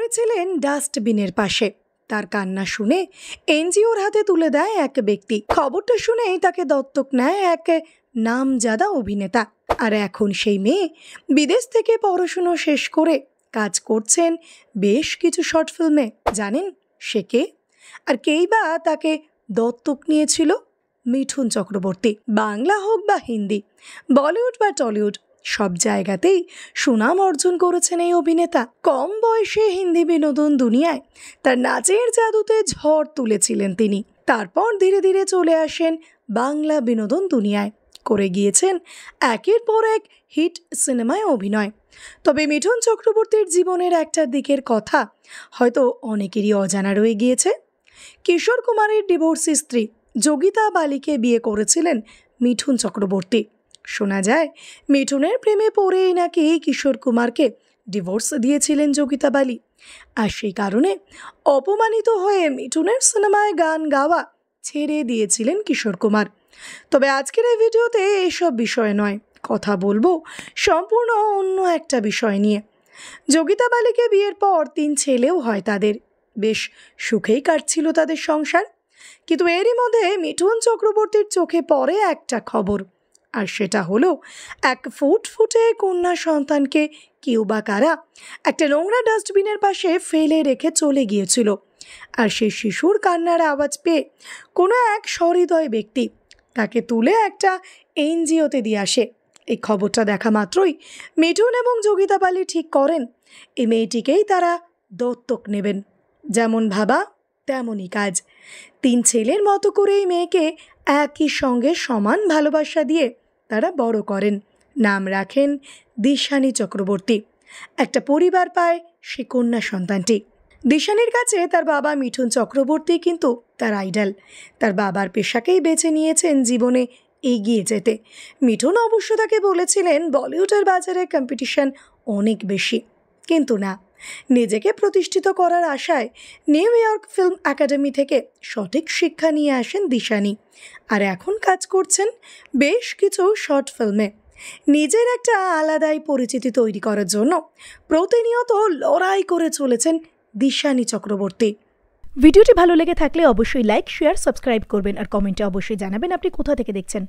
পড়েছিলেন ডাস্টবিনের পাশে। তার কান্না শুনে এনজিওর হাতে তুলে দেয় এক ব্যক্তি। খবরটা শুনেই তাকে দত্তক নেয় এক নামজাদা অভিনেতা। আর এখন সেই মেয়ে বিদেশ থেকে পড়াশুনো শেষ করে কাজ করছেন বেশ কিছু শর্ট ফিল্মে। জানেন সে কে? আর কেই বা তাকে দত্তক নিয়েছিল? মিঠুন চক্রবর্তী। বাংলা হোক বা হিন্দি, বলিউড বা টলিউড, সব জায়গাতেই সুনাম অর্জন করেছেন এই অভিনেতা। কম বয়সে হিন্দি বিনোদন দুনিয়ায় তার নাচের জাদুতে ঝড় তুলেছিলেন তিনি। তারপর ধীরে ধীরে চলে আসেন বাংলা বিনোদন দুনিয়ায়, করে গিয়েছেন একের পর এক হিট সিনেমায় অভিনয়। তবে মিঠুন চক্রবর্তীর জীবনের একটা দিকের কথা হয়তো অনেকেরই অজানা রয়ে গিয়েছে। কিশোর কুমারের ডিভোর্সি স্ত্রী যোগিতা বালিকে বিয়ে করেছিলেন মিঠুন চক্রবর্তী। শোনা যায় মিঠুনের প্রেমে পড়েই নাকি কিশোর কুমারকে ডিভোর্স দিয়েছিলেন যোগিতা বালি। আর সেই কারণে অপমানিত হয়ে মিঠুনের সিনেমায় গান গাওয়া ছেড়ে দিয়েছিলেন কিশোর কুমার। তবে আজকের এই ভিডিওতে এইসব বিষয় নয়, কথা বলবো সম্পূর্ণ অন্য একটা বিষয় নিয়ে। যোগিতা বালিকে বিয়ের পর 3 ছেলেও হয় তাদের। বেশ সুখেই কাটছিল তাদের সংসার। কিন্তু এরই মধ্যে মিঠুন চক্রবর্তীর চোখে পড়ে একটা খবর, আর সেটা হলো এক ফুটফুটে কন্যা সন্তানকে কেউ বা কারা একটা নোংরা ডাস্টবিনের পাশে ফেলে রেখে চলে গিয়েছিল। আর সেই শিশুর কান্নার আওয়াজ পেয়ে কোনো এক সহৃদয় ব্যক্তি তাকে তুলে একটা এনজিওতে দিয়ে আসে। এই খবরটা দেখা মাত্রই মিঠুন এবং যোগিতা বালি ঠিক করেন এই মেয়েটিকেই তারা দত্তক নেবেন। যেমন ভাবা তেমনই কাজ। 3 ছেলের মতো করে এই মেয়েকে একই সঙ্গে সমান ভালোবাসা দিয়ে তারা বড় করেন। নাম রাখেন দিশানি চক্রবর্তী। একটা পরিবার পায় সে কন্যা সন্তানটি। দিশানির কাছে তার বাবা মিঠুন চক্রবর্তী কিন্তু তার আইডল। তার বাবার পেশাকেই বেছে নিয়েছেন জীবনে এগিয়ে যেতে। মিঠুন অবশ্য তাকে বলেছিলেন বলিউডের বাজারে কম্পিটিশন অনেক বেশি, কিন্তু না, নিজেকে প্রতিষ্ঠিত করার আশায় নিউ ইয়র্ক ফিল্ম একাডেমি থেকে সঠিক শিক্ষা নিয়ে আসেন দিশানি। আর এখন কাজ করছেন বেশ কিছু শর্ট ফিল্মে। নিজের একটা আলাদাই পরিচিতি তৈরি করার জন্য প্রতিনিয়ত লড়াই করে চলেছেন দিশানি চক্রবর্তী। ভিডিওটি ভালো লেগে থাকলে অবশ্যই লাইক, শেয়ার, সাবস্ক্রাইব করবেন আর কমেন্টে অবশ্যই জানাবেন আপনি কোথা থেকে দেখছেন।